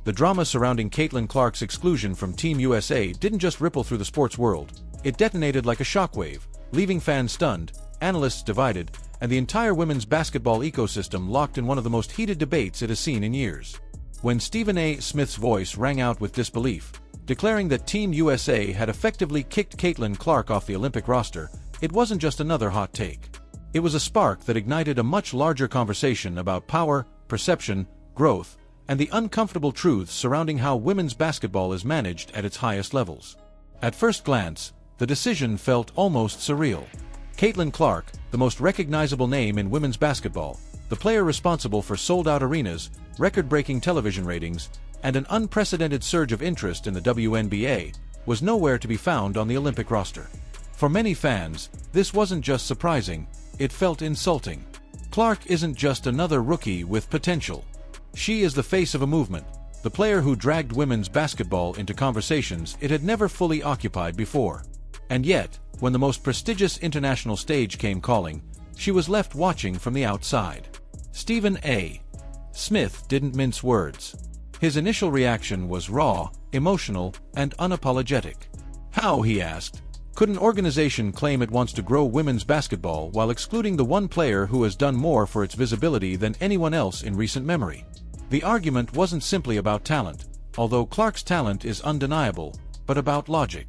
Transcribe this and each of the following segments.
The drama surrounding Caitlin Clark's exclusion from Team USA didn't just ripple through the sports world, it detonated like a shockwave, leaving fans stunned, analysts divided, and the entire women's basketball ecosystem locked in one of the most heated debates it has seen in years. When Stephen A. Smith's voice rang out with disbelief, declaring that Team USA had effectively kicked Caitlin Clark off the Olympic roster, it wasn't just another hot take. It was a spark that ignited a much larger conversation about power, perception, growth, and the uncomfortable truths surrounding how women's basketball is managed at its highest levels. At first glance, the decision felt almost surreal. Caitlin Clark, the most recognizable name in women's basketball, the player responsible for sold-out arenas, record-breaking television ratings, and an unprecedented surge of interest in the WNBA, was nowhere to be found on the Olympic roster. For many fans, this wasn't just surprising, it felt insulting. Clark isn't just another rookie with potential. She is the face of a movement, the player who dragged women's basketball into conversations it had never fully occupied before. And yet, when the most prestigious international stage came calling, she was left watching from the outside. Stephen A. Smith didn't mince words. His initial reaction was raw, emotional, and unapologetic. How, he asked, could an organization claim it wants to grow women's basketball while excluding the one player who has done more for its visibility than anyone else in recent memory? The argument wasn't simply about talent, although Clark's talent is undeniable, but about logic,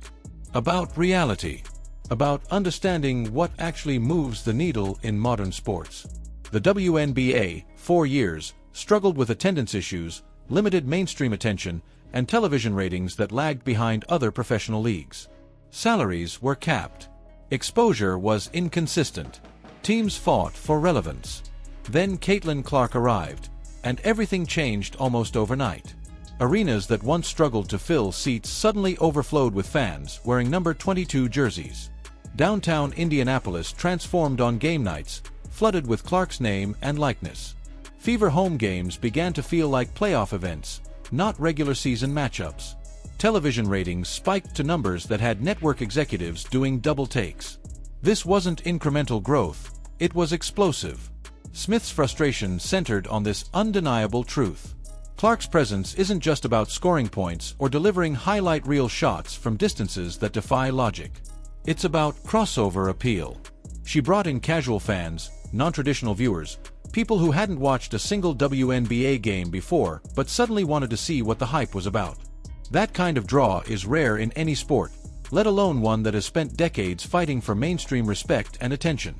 about reality, about understanding what actually moves the needle in modern sports. The WNBA, for years, struggled with attendance issues, limited mainstream attention, and television ratings that lagged behind other professional leagues. Salaries were capped. Exposure was inconsistent. Teams fought for relevance. Then Caitlin Clark arrived, and everything changed almost overnight. Arenas that once struggled to fill seats suddenly overflowed with fans wearing number 22 jerseys. Downtown Indianapolis transformed on game nights, flooded with Clark's name and likeness. Fever home games began to feel like playoff events, not regular season matchups. Television ratings spiked to numbers that had network executives doing double takes. This wasn't incremental growth, it was explosive. Smith's frustration centered on this undeniable truth. Clark's presence isn't just about scoring points or delivering highlight reel shots from distances that defy logic. It's about crossover appeal. She brought in casual fans, non-traditional viewers, people who hadn't watched a single WNBA game before but suddenly wanted to see what the hype was about. That kind of draw is rare in any sport, let alone one that has spent decades fighting for mainstream respect and attention.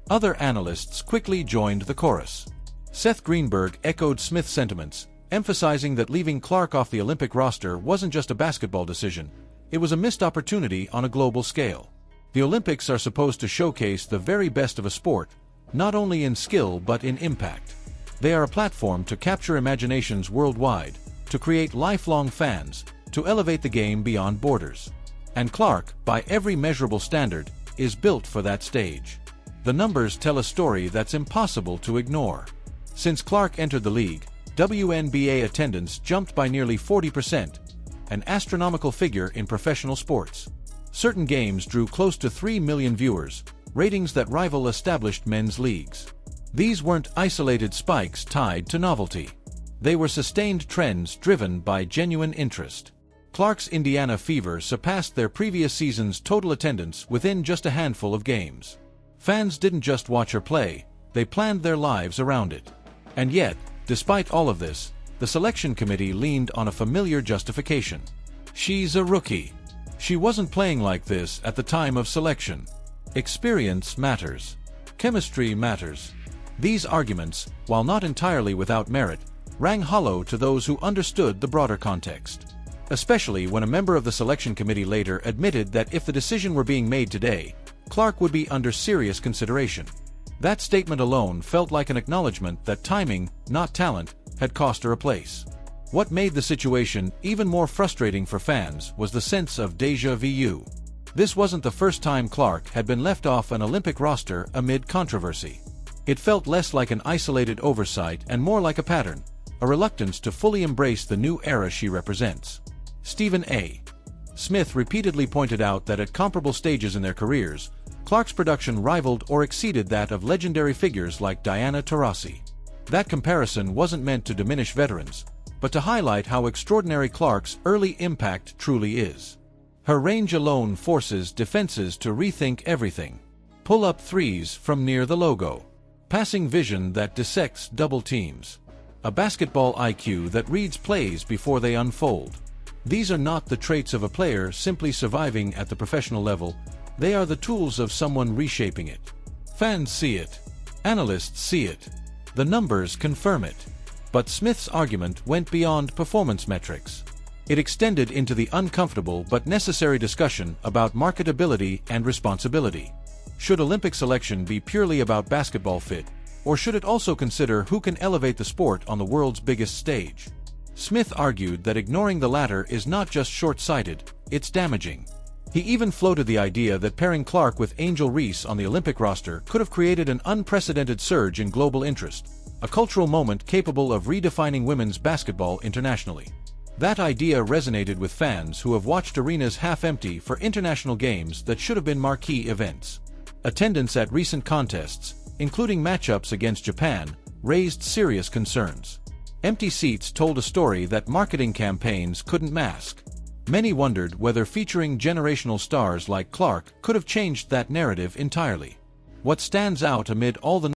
Other analysts quickly joined the chorus. Seth Greenberg echoed Smith's sentiments, emphasizing that leaving Clark off the Olympic roster wasn't just a basketball decision, it was a missed opportunity on a global scale. The Olympics are supposed to showcase the very best of a sport, not only in skill but in impact. They are a platform to capture imaginations worldwide, to create lifelong fans, to elevate the game beyond borders. And Clark, by every measurable standard, is built for that stage. The numbers tell a story that's impossible to ignore. Since Clark entered the league, WNBA attendance jumped by nearly 40%, an astronomical figure in professional sports. Certain games drew close to 3 million viewers, ratings that rival established men's leagues. These weren't isolated spikes tied to novelty. They were sustained trends driven by genuine interest. Clark's Indiana Fever surpassed their previous season's total attendance within just a handful of games. Fans didn't just watch her play, they planned their lives around it. And yet, despite all of this, the selection committee leaned on a familiar justification. She's a rookie. She wasn't playing like this at the time of selection. Experience matters. Chemistry matters. These arguments, while not entirely without merit, rang hollow to those who understood the broader context. Especially when a member of the selection committee later admitted that if the decision were being made today, Clark would be under serious consideration. That statement alone felt like an acknowledgement that timing, not talent, had cost her a place. What made the situation even more frustrating for fans was the sense of déjà vu. This wasn't the first time Clark had been left off an Olympic roster amid controversy. It felt less like an isolated oversight and more like a pattern, a reluctance to fully embrace the new era she represents. Stephen A. Smith repeatedly pointed out that at comparable stages in their careers, Clark's production rivaled or exceeded that of legendary figures like Diana Taurasi. That comparison wasn't meant to diminish veterans, but to highlight how extraordinary Clark's early impact truly is. Her range alone forces defenses to rethink everything. Pull-up threes from near the logo. Passing vision that dissects double teams. A basketball IQ that reads plays before they unfold. These are not the traits of a player simply surviving at the professional level, they are the tools of someone reshaping it. Fans see it. Analysts see it. The numbers confirm it. But Smith's argument went beyond performance metrics. It extended into the uncomfortable but necessary discussion about marketability and responsibility. Should Olympic selection be purely about basketball fit, or should it also consider who can elevate the sport on the world's biggest stage? Smith argued that ignoring the latter is not just short-sighted, it's damaging. He even floated the idea that pairing Clark with Angel Reese on the Olympic roster could have created an unprecedented surge in global interest, a cultural moment capable of redefining women's basketball internationally. That idea resonated with fans who have watched arenas half-empty for international games that should have been marquee events. Attendance at recent contests, including matchups against Japan, raised serious concerns. Empty seats told a story that marketing campaigns couldn't mask. Many wondered whether featuring generational stars like Clark could have changed that narrative entirely. What stands out amid all the